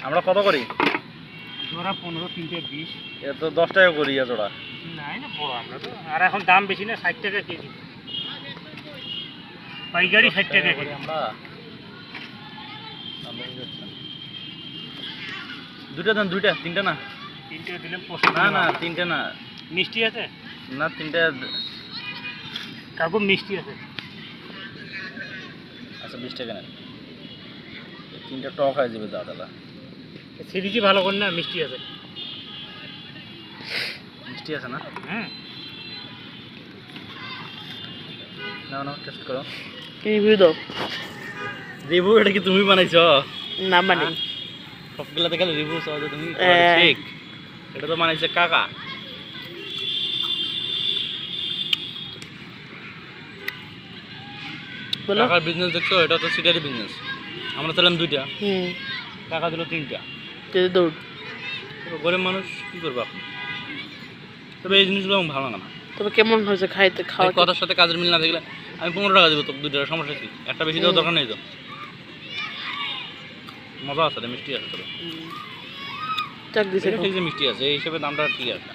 আমরা কত করি? জোড়া 15, 3টে 20। এ তো 10 টাকা করি জোড়া। নাই না বড় আমরা তো, আর এখন দাম বেশি না, 60 টাকা কেজি পাইকারি, 60 টাকা কেজি। আমরা দুইটা দেন, দুইটা, তিনটা না? 3টে দিলাম না না, তিনটা না। মিষ্টি আছে না, তিনটা। কাকু মিষ্টি আছে। আচ্ছা 20 টাকা নেন। তিনটা টক হয়ে যাবে দাদা। সিরিজই ভালো করে না, মিষ্টি আছে। মিষ্টি আছে না? হ্যাঁ না না, টেস্ট করো। রিভিউ দাও। রিভিউ এটা কি তুমি বানাইছো? না মানে সবগুলা দেখালে রিভিউ চাও যে তুমি? ঠিক, এটা তো বানাইছে কাকা। বলো। কাকার বিজনেস দেখছো, এটা তো সিটারি বিজনেস। আমরা চাইলাম দুইটা, টাকা দিল তিনটা। দৌড়। গরিব মানুষ কি করবো আপনি? তবে এই জিনিসগুলো আমার ভালো লাগে না। তবে কেমন হয়েছে খাইতে? খাওয়া কথার সাথে কাজের মিল না থাকলে আমি 15 টাকা দিব তো, দুইটা সমস্যা কি? একটা বেশি দেওয়ার দরকার নেই তো। মজা আছে, মিষ্টি আছে। তবে চাক দিছে। ঠিক যে মিষ্টি আছে, এই হিসেবে দামটা ঠিক আছে।